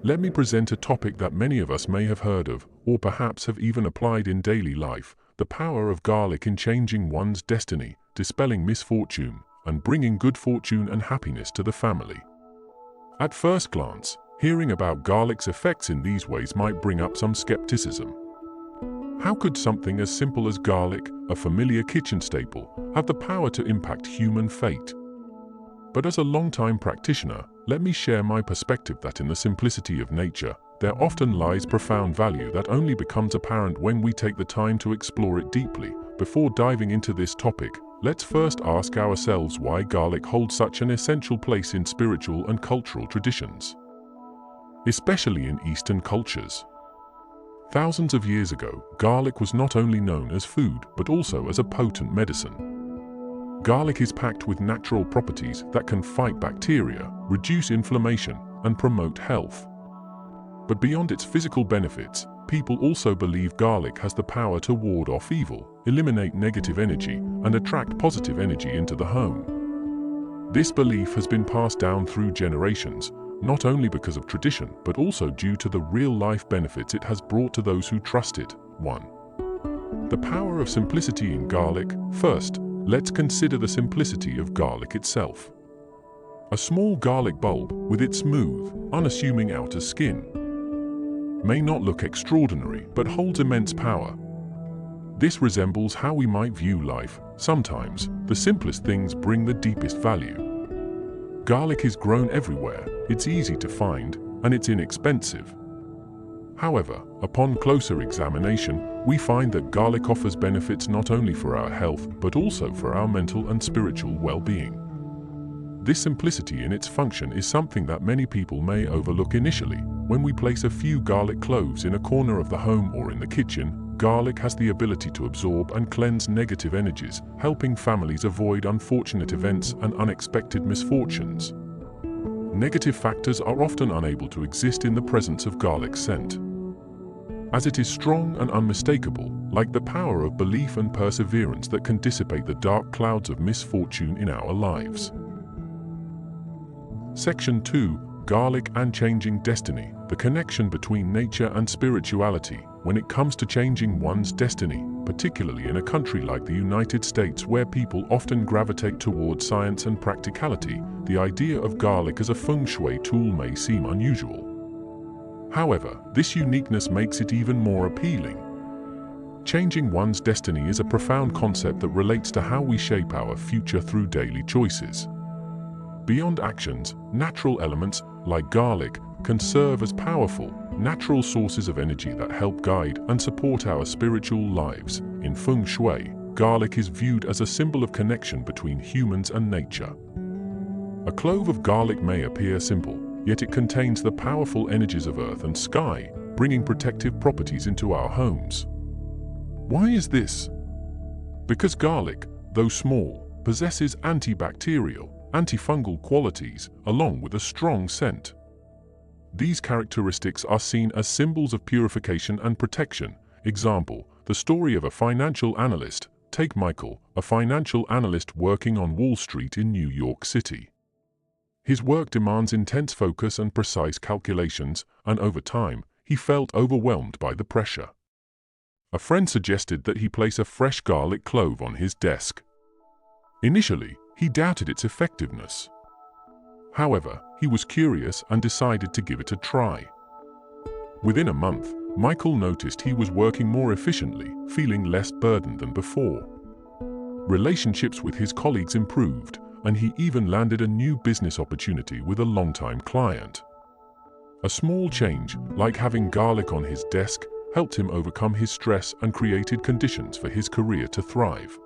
let me present a topic that many of us may have heard of, or perhaps have even applied in daily life: the power of garlic in changing one's destiny, dispelling misfortune, and bringing good fortune and happiness to the family. At first glance, hearing about garlic's effects in these ways might bring up some skepticism. How could something as simple as garlic, a familiar kitchen staple, have the power to impact human fate? But as a long-time practitioner, let me share my perspective that in the simplicity of nature, there often lies profound value that only becomes apparent when we take the time to explore it deeply. Before diving into this topic, let's first ask ourselves why garlic holds such an essential place in spiritual and cultural traditions, especially in Eastern cultures. Thousands of years ago, garlic was not only known as food, but also as a potent medicine. Garlic is packed with natural properties that can fight bacteria, reduce inflammation, and promote health. But beyond its physical benefits, people also believe garlic has the power to ward off evil, eliminate negative energy, and attract positive energy into the home. This belief has been passed down through generations, not only because of tradition, but also due to the real-life benefits it has brought to those who trust it. 1. The power of simplicity in garlic. First, let's consider the simplicity of garlic itself. A small garlic bulb, with its smooth, unassuming outer skin, may not look extraordinary, but holds immense power. This resembles how we might view life. Sometimes, the simplest things bring the deepest value. Garlic is grown everywhere, it's easy to find, and it's inexpensive. However, upon closer examination, we find that garlic offers benefits not only for our health, but also for our mental and spiritual well-being. This simplicity in its function is something that many people may overlook initially. When we place a few garlic cloves in a corner of the home or in the kitchen, garlic has the ability to absorb and cleanse negative energies, helping families avoid unfortunate events and unexpected misfortunes. Negative factors are often unable to exist in the presence of garlic scent, as it is strong and unmistakable, like the power of belief and perseverance that can dissipate the dark clouds of misfortune in our lives. Section 2: Garlic and Changing Destiny. The connection between nature and spirituality. When it comes to changing one's destiny, particularly in a country like the United States where people often gravitate towards science and practicality, the idea of garlic as a feng shui tool may seem unusual. However, this uniqueness makes it even more appealing. Changing one's destiny is a profound concept that relates to how we shape our future through daily choices. Beyond actions, natural elements, like garlic, can serve as powerful, natural sources of energy that help guide and support our spiritual lives. In feng shui, garlic is viewed as a symbol of connection between humans and nature. A clove of garlic may appear simple, yet it contains the powerful energies of earth and sky, bringing protective properties into our homes. Why is this? Because garlic, though small, possesses antibacterial, antifungal qualities, along with a strong scent. These characteristics are seen as symbols of purification and protection. Example: the story of a financial analyst. Take Michael, a financial analyst working on Wall Street in New York City. His work demands intense focus and precise calculations, and over time, he felt overwhelmed by the pressure. A friend suggested that he place a fresh garlic clove on his desk. Initially, he doubted its effectiveness. However, he was curious and decided to give it a try. Within a month, Michael noticed he was working more efficiently, feeling less burdened than before. Relationships with his colleagues improved, and he even landed a new business opportunity with a longtime client. A small change, like having garlic on his desk, helped him overcome his stress and created conditions for his career to thrive.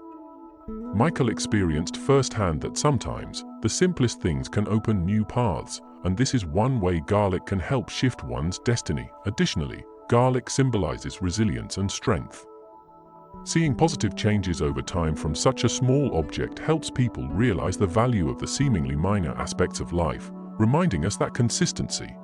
Michael experienced firsthand that sometimes the simplest things can open new paths, and this is one way garlic can help shift one's destiny. Additionally, garlic symbolizes resilience and strength. Seeing positive changes over time from such a small object helps people realize the value of the seemingly minor aspects of life, reminding us that consistency,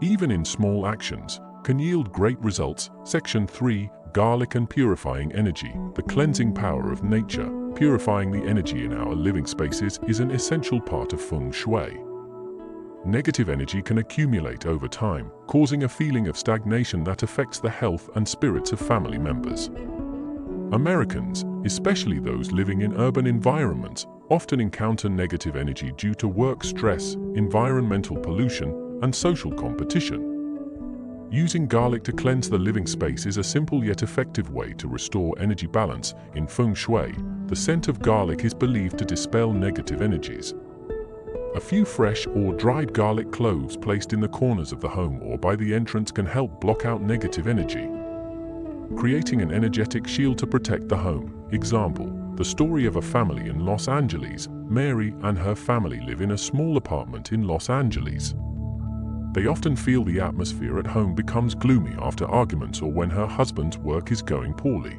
even in small actions, can yield great results. Section 3: Garlic and Purifying Energy. The cleansing power of nature, purifying the energy in our living spaces, is an essential part of feng shui. negative energy can accumulate over time, causing a feeling of stagnation that affects the health and spirits of family members. Americans, especially those living in urban environments, often encounter negative energy due to work stress, environmental pollution, and social competition. Using garlic to cleanse the living space is a simple yet effective way to restore energy balance. In feng shui, the scent of garlic is believed to dispel negative energies. A few fresh or dried garlic cloves placed in the corners of the home or by the entrance can help block out negative energy, creating an energetic shield to protect the home. Example: the story of a family in Los Angeles. Mary and her family live in a small apartment in Los Angeles. They often feel the atmosphere at home becomes gloomy after arguments or when her husband's work is going poorly.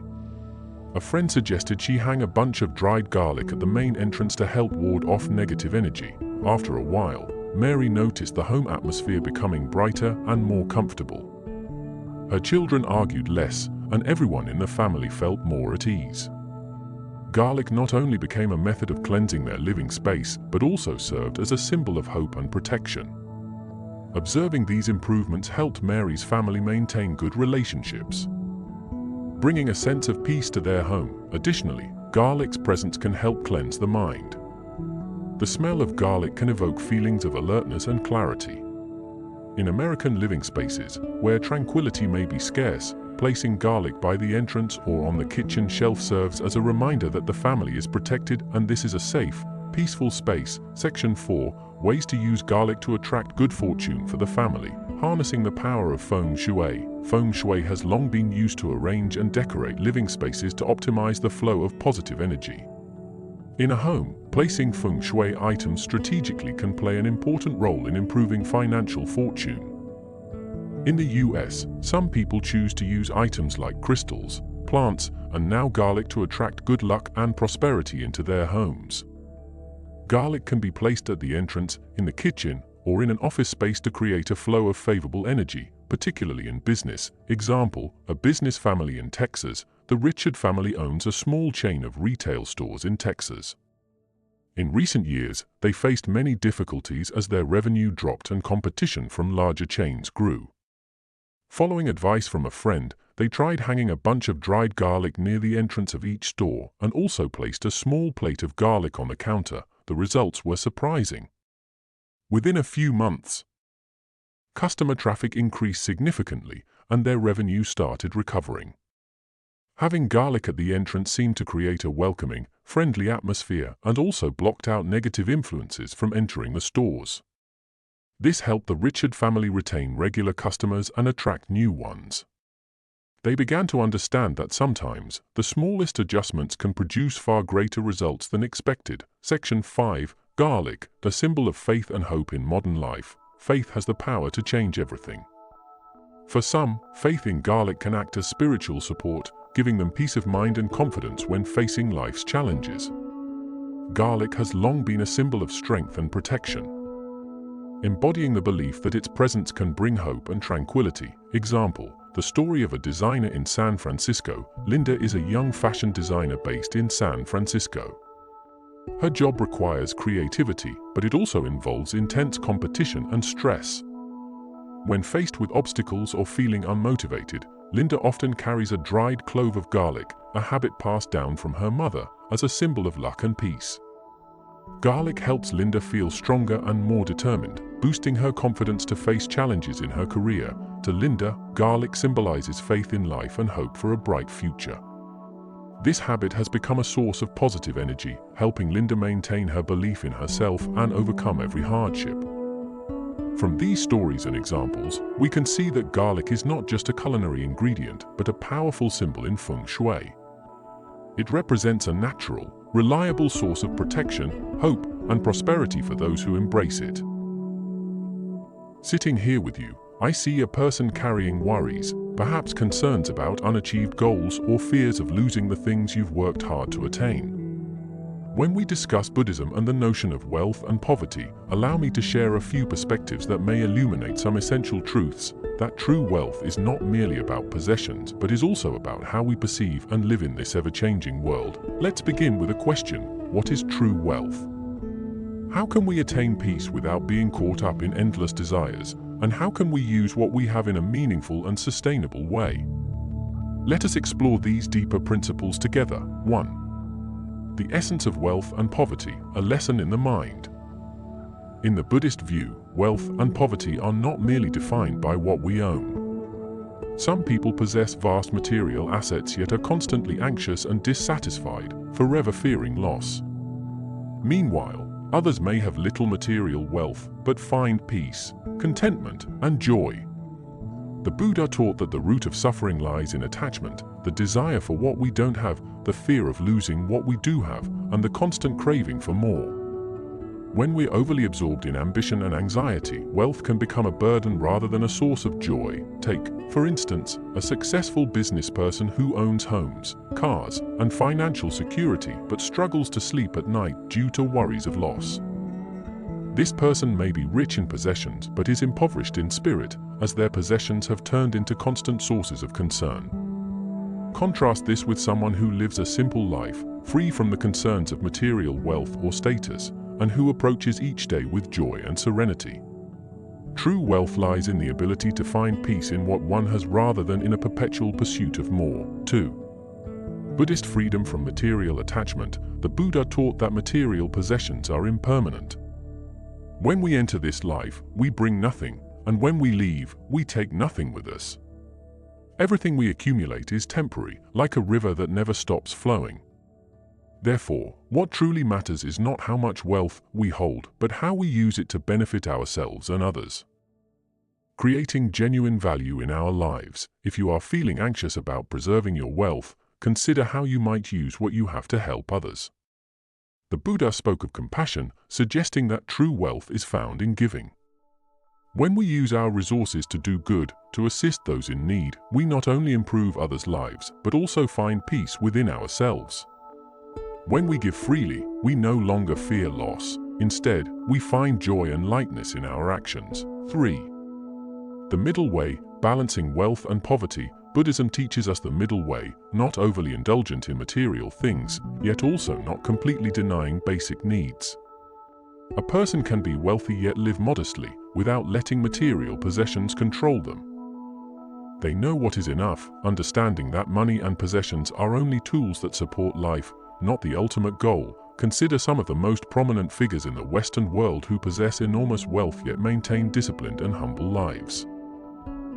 A friend suggested she hang a bunch of dried garlic at the main entrance to help ward off negative energy. After a while, Mary noticed the home atmosphere becoming brighter and more comfortable. Her children argued less, and everyone in the family felt more at ease. Garlic not only became a method of cleansing their living space, but also served as a symbol of hope and protection. Observing these improvements helped Mary's family maintain good relationships, bringing a sense of peace to their home. Additionally, garlic's presence can help cleanse the mind. The smell of garlic can evoke feelings of alertness and clarity. In American living spaces, where tranquility may be scarce, placing garlic by the entrance or on the kitchen shelf serves as a reminder that the family is protected and this is a safe, peaceful space. Section 4. Ways to use garlic to attract good fortune for the family. Harnessing the power of feng shui. Feng shui has long been used to arrange and decorate living spaces to optimize the flow of positive energy. In a home, placing feng shui items strategically can play an important role in improving financial fortune. In the US, some people choose to use items like crystals, plants, and now garlic to attract good luck and prosperity into their homes. Garlic can be placed at the entrance, in the kitchen, or in an office space to create a flow of favorable energy, particularly in business. Example: a business family in Texas. The Richard family owns a small chain of retail stores in Texas. In recent years, they faced many difficulties as their revenue dropped and competition from larger chains grew. Following advice from a friend, they tried hanging a bunch of dried garlic near the entrance of each store and also placed a small plate of garlic on the counter. The results were surprising. Within a few months, customer traffic increased significantly and their revenue started recovering. Having garlic at the entrance seemed to create a welcoming, friendly atmosphere and also blocked out negative influences from entering the stores. This helped the Richard family retain regular customers and attract new ones. They began to understand that sometimes the smallest adjustments can produce far greater results than expected. Section 5. Garlic, the symbol of faith and hope in modern life. Faith has the power to change everything. For some, faith in garlic can act as spiritual support, giving them peace of mind and confidence when facing life's challenges. Garlic has long been a symbol of strength and protection, embodying the belief that its presence can bring hope and tranquility. Example: the story of a designer in San Francisco. Linda is a young fashion designer based in San Francisco. Her job requires creativity, but it also involves intense competition and stress. When faced with obstacles or feeling unmotivated, Linda often carries a dried clove of garlic, a habit passed down from her mother, as a symbol of luck and peace. Garlic helps Linda feel stronger and more determined, boosting her confidence to face challenges in her career. To Linda, garlic symbolizes faith in life and hope for a bright future. This habit has become a source of positive energy, helping Linda maintain her belief in herself and overcome every hardship. From these stories and examples, we can see that garlic is not just a culinary ingredient, but a powerful symbol in feng shui. It represents a natural, reliable source of protection, hope, and prosperity for those who embrace it. Sitting here with you, I see a person carrying worries, perhaps concerns about unachieved goals or fears of losing the things you've worked hard to attain. When we discuss Buddhism and the notion of wealth and poverty, allow me to share a few perspectives that may illuminate some essential truths. That true wealth is not merely about possessions, but is also about how we perceive and live in this ever-changing world. Let's begin with a question: what is true wealth? How can we attain peace without being caught up in endless desires? And how can we use what we have in a meaningful and sustainable way? Let us explore these deeper principles together. 1. The essence of wealth and poverty, a lesson in the mind. In the Buddhist view, wealth and poverty are not merely defined by what we own. Some people possess vast material assets yet are constantly anxious and dissatisfied, forever fearing loss. Meanwhile, others may have little material wealth but find peace, contentment, and joy. The Buddha taught that the root of suffering lies in attachment, the desire for what we don't have, the fear of losing what we do have, and the constant craving for more. When we're overly absorbed in ambition and anxiety, wealth can become a burden rather than a source of joy. Take, for instance, a successful business person who owns homes, cars, and financial security but struggles to sleep at night due to worries of loss. This person may be rich in possessions but is impoverished in spirit, as their possessions have turned into constant sources of concern. Contrast this with someone who lives a simple life, free from the concerns of material wealth or status, and who approaches each day with joy and serenity. True wealth lies in the ability to find peace in what one has rather than in a perpetual pursuit of more. 2. Buddhist freedom from material attachment. The Buddha taught that material possessions are impermanent. When we enter this life, we bring nothing, and when we leave, we take nothing with us. Everything we accumulate is temporary, like a river that never stops flowing. Therefore, what truly matters is not how much wealth we hold, but how we use it to benefit ourselves and others. Creating genuine value in our lives. If you are feeling anxious about preserving your wealth, consider how you might use what you have to help others. The Buddha spoke of compassion, suggesting that true wealth is found in giving. When we use our resources to do good, to assist those in need, we not only improve others' lives, but also find peace within ourselves. When we give freely, we no longer fear loss. Instead, we find joy and lightness in our actions. 3. The middle way, balancing wealth and poverty. Buddhism teaches us the middle way, not overly indulgent in material things, yet also not completely denying basic needs. A person can be wealthy yet live modestly, without letting material possessions control them. They know what is enough, understanding that money and possessions are only tools that support life, not the ultimate goal. Consider some of the most prominent figures in the Western world who possess enormous wealth yet maintain disciplined and humble lives.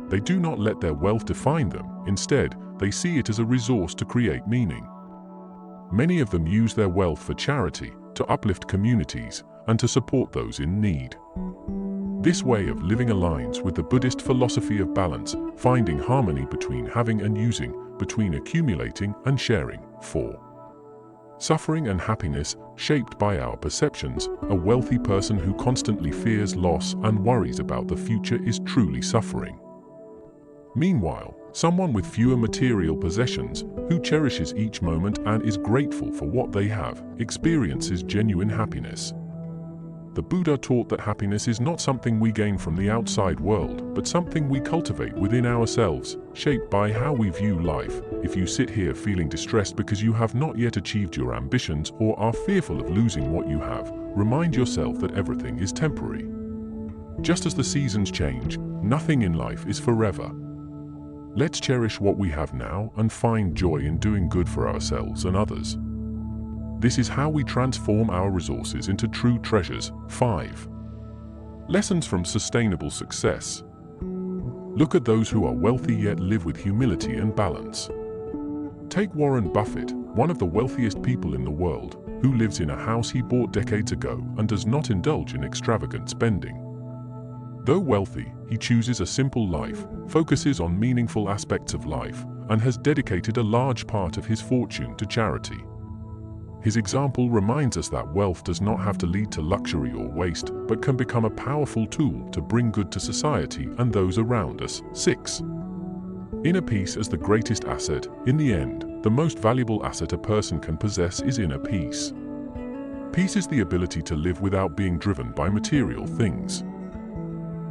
They do not let their wealth define them. Instead, they see it as a resource to create meaning. Many of them use their wealth for charity, to uplift communities, and to support those in need. This way of living aligns with the Buddhist philosophy of balance, finding harmony between having and using, between accumulating and sharing. 4. Suffering and happiness, shaped by our perceptions. A wealthy person who constantly fears loss and worries about the future is truly suffering. Meanwhile, someone with fewer material possessions, who cherishes each moment and is grateful for what they have, experiences genuine happiness. The Buddha taught that happiness is not something we gain from the outside world, but something we cultivate within ourselves, shaped by how we view life. If you sit here feeling distressed because you have not yet achieved your ambitions or are fearful of losing what you have, remind yourself that everything is temporary. Just as the seasons change, nothing in life is forever. Let's cherish what we have now and find joy in doing good for ourselves and others. This is how we transform our resources into true treasures. 5. Lessons from sustainable success. Look at those who are wealthy yet live with humility and balance. Take Warren Buffett, one of the wealthiest people in the world, who lives in a house he bought decades ago and does not indulge in extravagant spending. Though wealthy, he chooses a simple life, focuses on meaningful aspects of life, and has dedicated a large part of his fortune to charity. His example reminds us that wealth does not have to lead to luxury or waste, but can become a powerful tool to bring good to society and those around us. 6. Inner peace as the greatest asset. In the end, the most valuable asset a person can possess is inner peace. Peace is the ability to live without being driven by material things,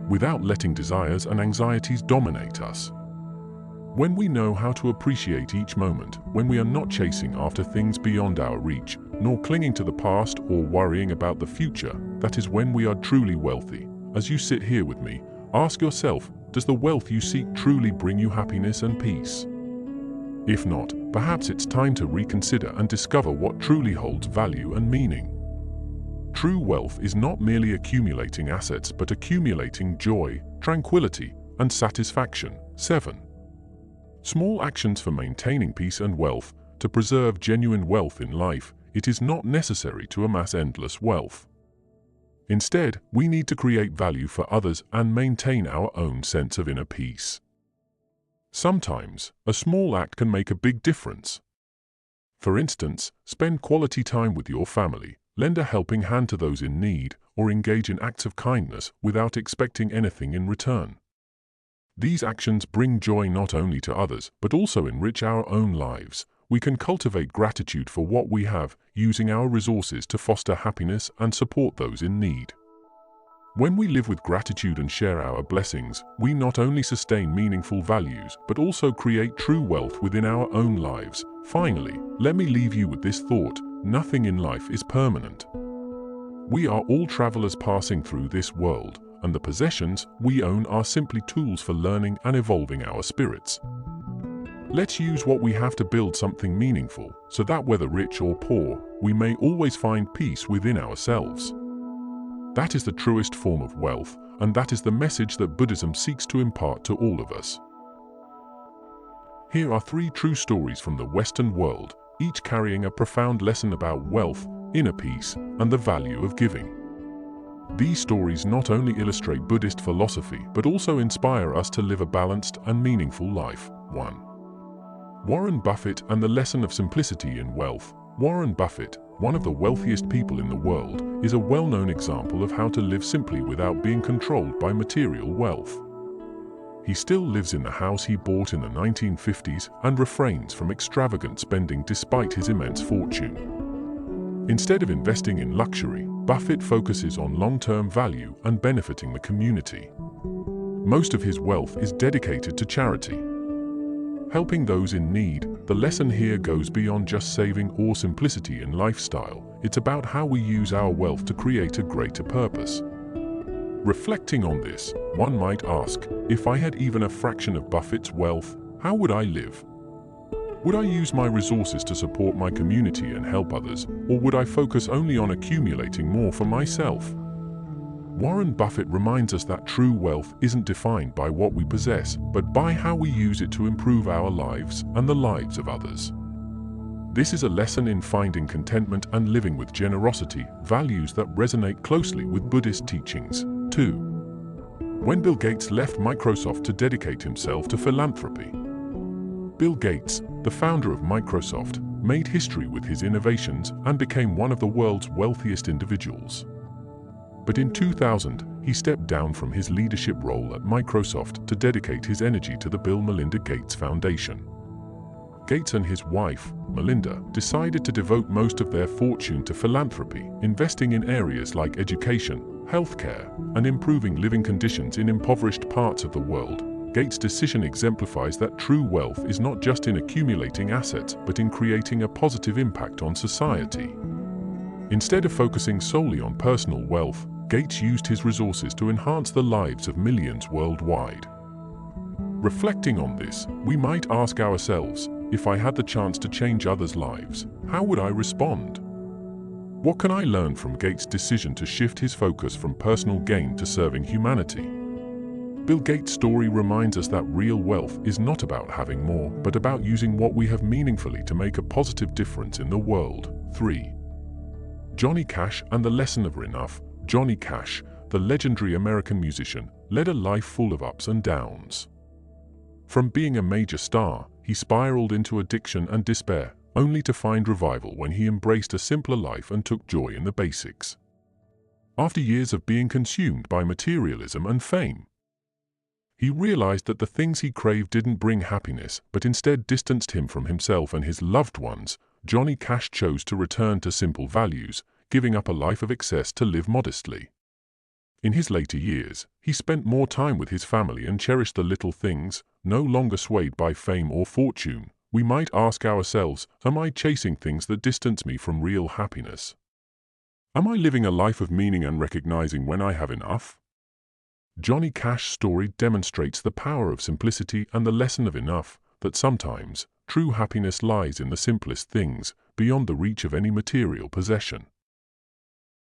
without letting desires and anxieties dominate us. When we know how to appreciate each moment, when we are not chasing after things beyond our reach, nor clinging to the past or worrying about the future. That is when we are truly wealthy. As you sit here with me, ask yourself, does the wealth you seek truly bring you happiness and peace? If not, perhaps it's time to reconsider and discover what truly holds value and meaning. True wealth is not merely accumulating assets but accumulating joy, tranquility, and satisfaction. 7. Small actions for maintaining peace and wealth. To preserve genuine wealth in life, it is not necessary to amass endless wealth. Instead, we need to create value for others and maintain our own sense of inner peace. Sometimes, a small act can make a big difference. For instance, spend quality time with your family, lend a helping hand to those in need, or engage in acts of kindness without expecting anything in return. These actions bring joy not only to others, but also enrich our own lives. We can cultivate gratitude for what we have, using our resources to foster happiness and support those in need. When we live with gratitude and share our blessings, we not only sustain meaningful values, but also create true wealth within our own lives. Finally, let me leave you with this thought: nothing in life is permanent. We are all travelers passing through this world, and the possessions we own are simply tools for learning and evolving our spirits. Let's use what we have to build something meaningful, so that whether rich or poor, we may always find peace within ourselves. That is the truest form of wealth, and that is the message that Buddhism seeks to impart to all of us. Here are 3 true stories from the Western world, each carrying a profound lesson about wealth, inner peace, and the value of giving. These stories not only illustrate Buddhist philosophy, but also inspire us to live a balanced and meaningful life. 1. Warren Buffett and the lesson of simplicity in wealth. Warren Buffett, one of the wealthiest people in the world, is a well-known example of how to live simply without being controlled by material wealth. He still lives in the house he bought in the 1950s and refrains from extravagant spending despite his immense fortune. Instead of investing in luxury, Buffett focuses on long-term value and benefiting the community. Most of his wealth is dedicated to charity. Helping those in need. The lesson here goes beyond just saving or simplicity in lifestyle. It's about how we use our wealth to create a greater purpose. Reflecting on this, one might ask, if I had even a fraction of Buffett's wealth, how would I live? Would I use my resources to support my community and help others, or would I focus only on accumulating more for myself? Warren Buffett reminds us that true wealth isn't defined by what we possess, but by how we use it to improve our lives and the lives of others. This is a lesson in finding contentment and living with generosity, values that resonate closely with Buddhist teachings. 2. When Bill Gates left Microsoft to dedicate himself to philanthropy. Bill Gates, the founder of Microsoft, made history with his innovations and became one of the world's wealthiest individuals. But in 2000, he stepped down from his leadership role at Microsoft to dedicate his energy to the Bill and Melinda Gates Foundation. Gates and his wife, Melinda, decided to devote most of their fortune to philanthropy, investing in areas like education, healthcare, and improving living conditions in impoverished parts of the world. Gates' decision exemplifies that true wealth is not just in accumulating assets, but in creating a positive impact on society. Instead of focusing solely on personal wealth, Gates used his resources to enhance the lives of millions worldwide. Reflecting on this, we might ask ourselves, if I had the chance to change others' lives, how would I respond? What can I learn from Gates' decision to shift his focus from personal gain to serving humanity? Bill Gates' story reminds us that real wealth is not about having more, but about using what we have meaningfully to make a positive difference in the world. 3. Johnny Cash and the lesson of enough. Johnny Cash, the legendary American musician, led a life full of ups and downs. From being a major star, he spiraled into addiction and despair, only to find revival when he embraced a simpler life and took joy in the basics. After years of being consumed by materialism and fame, he realized that the things he craved didn't bring happiness, but instead distanced him from himself and his loved ones. Johnny Cash chose to return to simple values, giving up a life of excess to live modestly. In his later years, he spent more time with his family and cherished the little things, no longer swayed by fame or fortune. We might ask ourselves, am I chasing things that distance me from real happiness? Am I living a life of meaning and recognizing when I have enough? Johnny Cash's story demonstrates the power of simplicity and the lesson of enough, that sometimes true happiness lies in the simplest things, beyond the reach of any material possession.